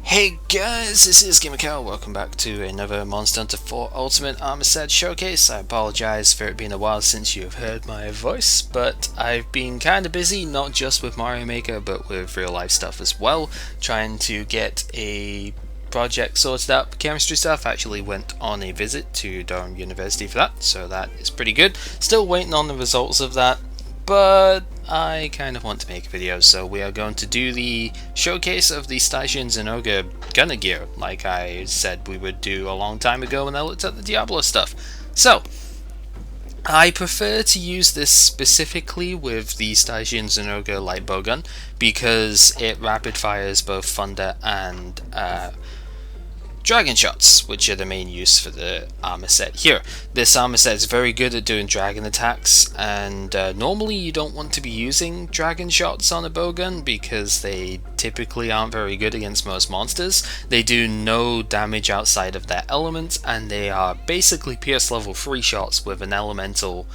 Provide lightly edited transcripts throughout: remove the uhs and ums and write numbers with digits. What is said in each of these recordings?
Hey guys, this is GamerCow. Welcome back to another Monster Hunter 4 Ultimate Armour Set Showcase. I apologise for it being a while since you've heard my voice, but I've been kinda busy, not just with Mario Maker, but with real life stuff as well, trying to get a project sorted out. Chemistry stuff. Actually went on a visit to Durham University for that, so that is pretty good. Still waiting on the results of that, but I kind of want to make a video, so we are going to do the showcase of the Stygian Zinogre gunner gear, like I said we would do a long time ago when I looked at the Diablo stuff. So, I prefer to use this specifically with the Stygian Zinogre light bowgun because it rapid fires both thunder and dragon shots, which are the main use for the armor set here. This armor set is very good at doing dragon attacks, and normally you don't want to be using dragon shots on a bowgun because they typically aren't very good against most monsters. They do no damage outside of their element, and they are basically pierce level 3 shots with an elemental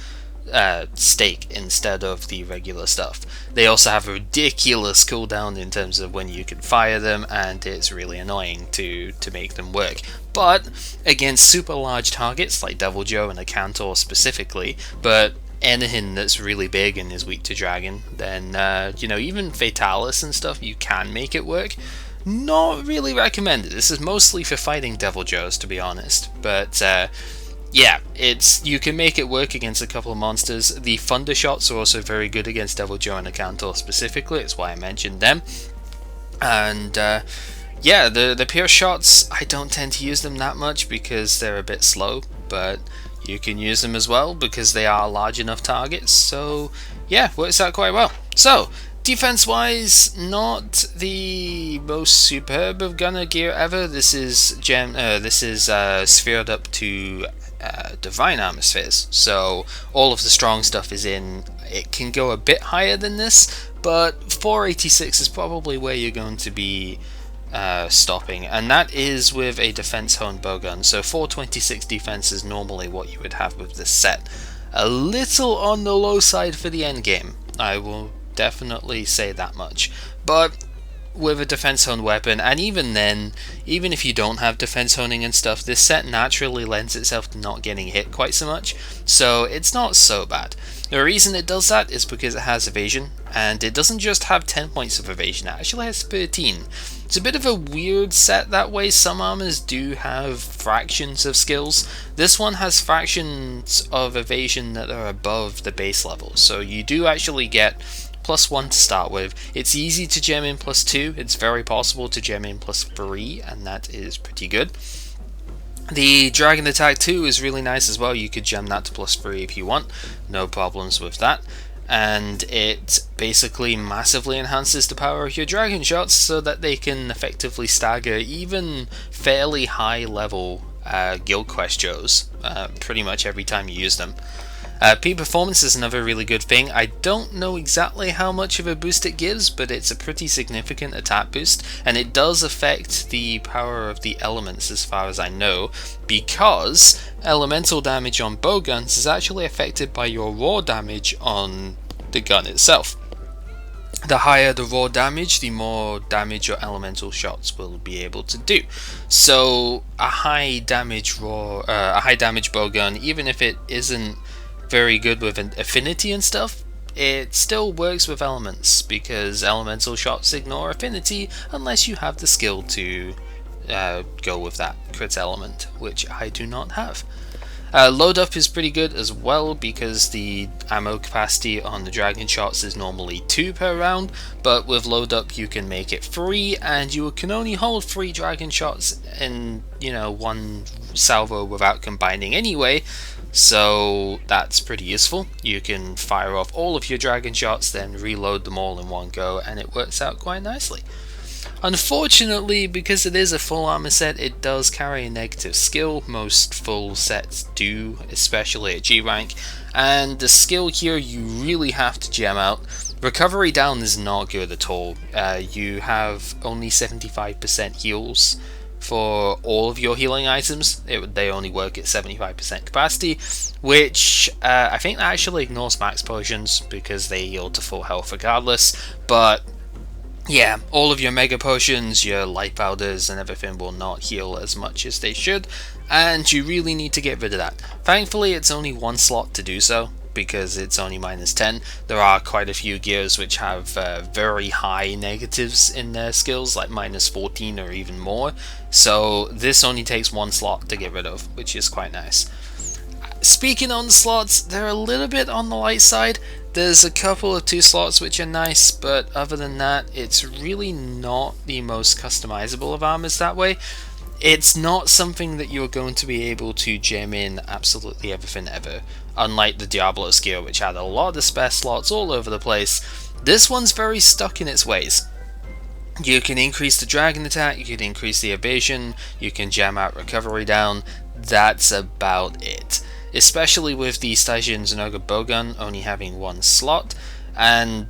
stake instead of the regular stuff. They also have a ridiculous cooldown in terms of when you can fire them, and it's really annoying to make them work. But against super large targets like Devil Joe and a Cantor specifically, but anything that's really big and is weak to dragon, then even Fatalis and stuff, you can make it work. Not really recommended. This is mostly for fighting Devil Joes, to be honest, but yeah, you can make it work against a couple of monsters. The thunder shots are also very good against Devil Joe and Acantor specifically, it's why I mentioned them. And yeah, the pierce shots, I don't tend to use them that much because they're a bit slow, but you can use them as well because they are large enough targets, so yeah, works out quite well. So, defense-wise, not the most superb of gunner gear ever. This is sphered up to divine armor spheres, so all of the strong stuff is in. It can go a bit higher than this, but 486 is probably where you're going to be stopping, and that is with a defense honed bowgun. So 426 defense is normally what you would have with this set. A little on the low side for the end game, I will definitely say that much, but with a defense honed weapon, and even then, even if you don't have defense honing and stuff, this set naturally lends itself to not getting hit quite so much, so it's not so bad. The reason it does that is because it has evasion, and it doesn't just have 10 points of evasion, it actually has 13. It's a bit of a weird set that way. Some armors do have fractions of skills. This one has fractions of evasion that are above the base level, so you do actually get +1 to start with. It's easy to gem in +2, it's very possible to gem in +3, and that is pretty good. The Dragon Atk 2 is really nice as well. You could gem that to +3 if you want, no problems with that. And it basically massively enhances the power of your dragon shots so that they can effectively stagger even fairly high level guild quest Joes pretty much every time you use them. Peak performance is another really good thing. I don't know exactly how much of a boost it gives, but it's a pretty significant attack boost, and it does affect the power of the elements as far as I know, because elemental damage on bowguns is actually affected by your raw damage on the gun itself. The higher the raw damage, the more damage your elemental shots will be able to do. So a high damage bowgun, even if it isn't very good with an affinity and stuff, it still works with elements because elemental shots ignore affinity unless you have the skill to go with that crit element, which I do not have. Load up is pretty good as well because the ammo capacity on the dragon shots is normally 2 per round, but with load up you can make it 3, and you can only hold 3 dragon shots in one salvo without combining anyway. So that's pretty useful. You can fire off all of your dragon shots, then reload them all in one go, and it works out quite nicely. Unfortunately, because it is a full armor set, it does carry a negative skill. Most full sets do, especially at G rank, and the skill here you really have to gem out. Recovery down is not good at all. You have only 75% heals for all of your healing items. They only work at 75% capacity, which I think that actually ignores max potions because they heal to full health regardless, but yeah, all of your mega potions, your life powders and everything will not heal as much as they should, and you really need to get rid of that. Thankfully it's only one slot to do so, because it's only -10. There are quite a few gears which have very high negatives in their skills, like -14 or even more, so this only takes one slot to get rid of, which is quite nice. Speaking on slots, they're a little bit on the light side. There's a couple of 2 slots which are nice, but other than that, it's really not the most customizable of armors that way. It's not something that you're going to be able to gem in absolutely everything ever. Unlike the Diablo gear, which had a lot of spare slots all over the place, this one's very stuck in its ways. You can increase the Dragon Atk, you can increase the Evasion, you can jam out recovery down, that's about it. Especially with the Stygian Zinogre bowgun only having 1 slot, and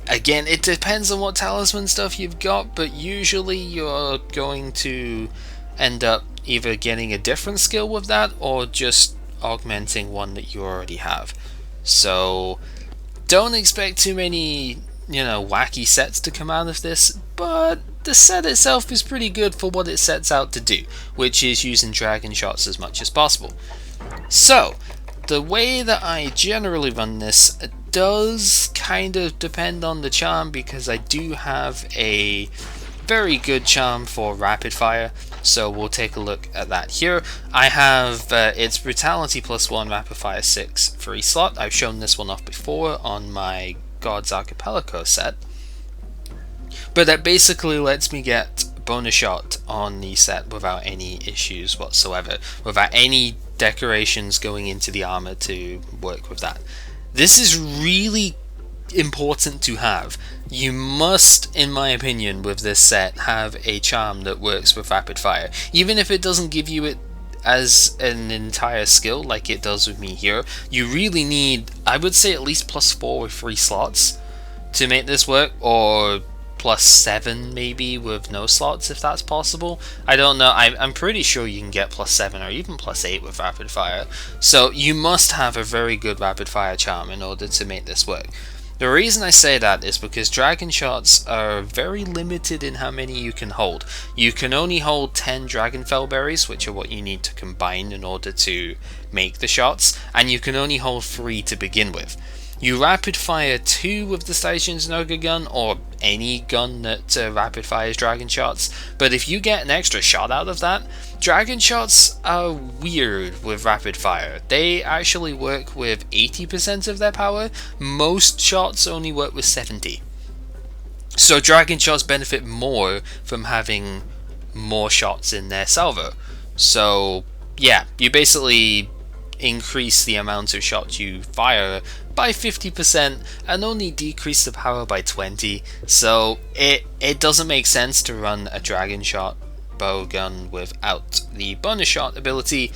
again, it depends on what talisman stuff you've got, but usually you're going to end up either getting a different skill with that or just augmenting one that you already have. So don't expect too many, wacky sets to come out of this, but the set itself is pretty good for what it sets out to do, which is using dragon shots as much as possible. So, the way that I generally run this does kind of depend on the charm, because I do have a very good charm for rapid fire, so we'll take a look at that here. I have its Brutality +1 rapid fire 6 free slot. I've shown this one off before on my God's Archipelago set, but that basically lets me get bonus shot on the set without any issues whatsoever, without any decorations going into the armor to work with that. This is really important to have. You must, in my opinion, with this set, have a charm that works with rapid fire. Even if it doesn't give you it as an entire skill like it does with me here, you really need, I would say, at least +4 with 3 slots to make this work, or +7 maybe with no slots if that's possible. I don't know, I'm pretty sure you can get +7 or even +8 with rapid fire, so you must have a very good rapid fire charm in order to make this work. The reason I say that is because dragon shots are very limited in how many you can hold. You can only hold 10 dragon fell berries, which are what you need to combine in order to make the shots, and you can only hold 3 to begin with. You rapid fire 2 with the Stygian Zinogre gun, or any gun that rapid fires dragon shots, but if you get an extra shot out of that, dragon shots are weird with rapid fire. They actually work with 80% of their power. Most shots only work with 70. So dragon shots benefit more from having more shots in their salvo. So yeah, you basically increase the amount of shots you fire by 50% and only decrease the power by 20, so it doesn't make sense to run a dragon shot bowgun without the bonus shot ability,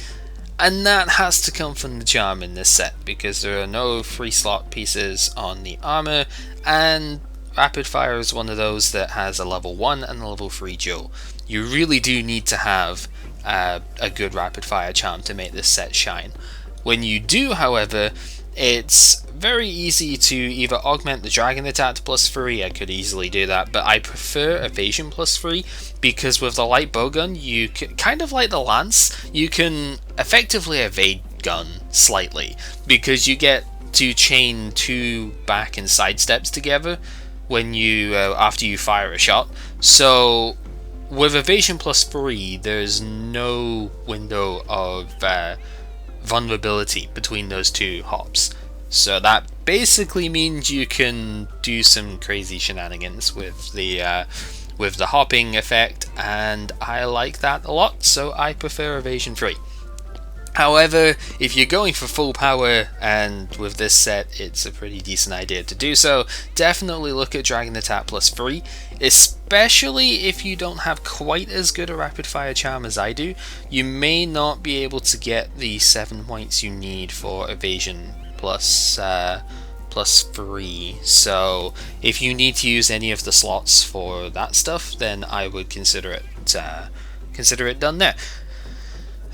and that has to come from the charm in this set, because there are no free slot pieces on the armor, and rapid fire is one of those that has a level 1 and a level 3 dual. You really do need to have a good rapid fire charm to make this set shine. When you do, however, it's very easy to either augment the Dragon Atk +3, I could easily do that, but I prefer Evasion +3, because with the light bowgun, you can, kind of like the lance, you can effectively evade gun slightly, because you get to chain 2 back and side steps together when you after you fire a shot. So with Evasion +3, there's no window of vulnerability between those 2 hops. So that basically means you can do some crazy shenanigans with the hopping effect, and I like that a lot, so I prefer Evasion 3. However, if you're going for full power, and with this set it's a pretty decent idea to do so, definitely look at Dragon Atk +3, especially if you don't have quite as good a rapid fire charm as I do. You may not be able to get the 7 points you need for Evasion +3, so if you need to use any of the slots for that stuff, then I would consider it done there.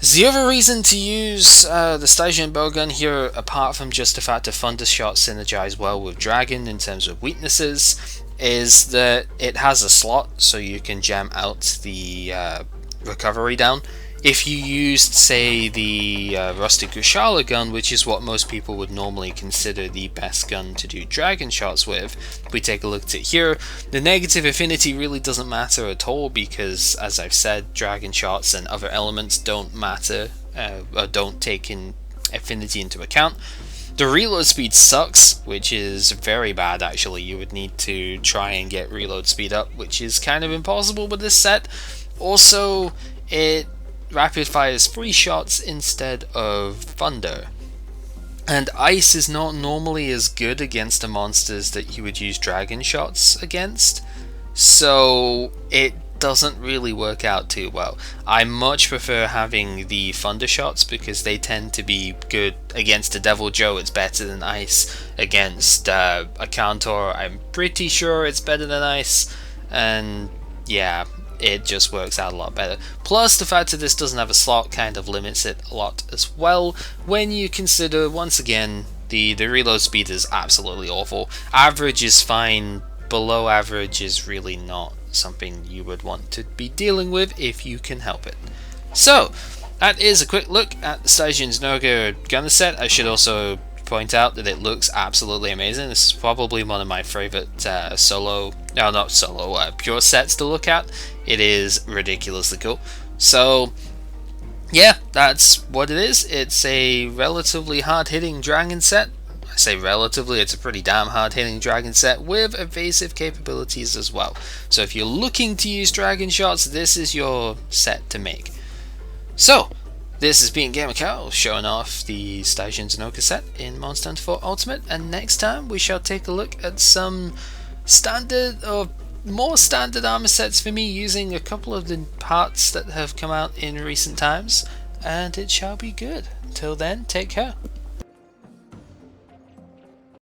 The other reason to use the Stygian bowgun here, apart from just the fact that Thunder Shot synergize well with Dragon in terms of weaknesses, is that it has a slot so you can jam out the recovery down. If you used, say, the Rustic Gushala gun, which is what most people would normally consider the best gun to do dragon shots with, if we take a look at it here, the negative affinity really doesn't matter at all because, as I've said, dragon shots and other elements don't matter, or don't take in affinity into account. The reload speed sucks, which is very bad actually. You would need to try and get reload speed up, which is kind of impossible with this set. Also, it rapid fires 3 shots instead of thunder. And ice is not normally as good against the monsters that you would use dragon shots against, so it doesn't really work out too well. I much prefer having the thunder shots because they tend to be good against a Devil Joe. It's better than ice. Against a Cantor, I'm pretty sure it's better than ice, and yeah, it just works out a lot better. Plus, the fact that this doesn't have a slot kind of limits it a lot as well, when you consider, once again, the reload speed is absolutely awful. Average is fine, below average is really not something you would want to be dealing with if you can help it. So, that is a quick look at the Stygian Zinogre gunner set. I should also point out that it looks absolutely amazing. This is probably one of my favorite pure sets to look at. It is ridiculously cool. So yeah, that's what it is. It's a relatively hard-hitting dragon set. I say relatively, it's a pretty damn hard-hitting dragon set with evasive capabilities as well. So if you're looking to use dragon shots, this is your set to make. So this has been Gamer Carol showing off the Stygian Zinogre set in Monster Hunter 4 Ultimate, and next time we shall take a look at some standard or more standard armor sets for me, using a couple of the parts that have come out in recent times, and it shall be good. Until then, take care.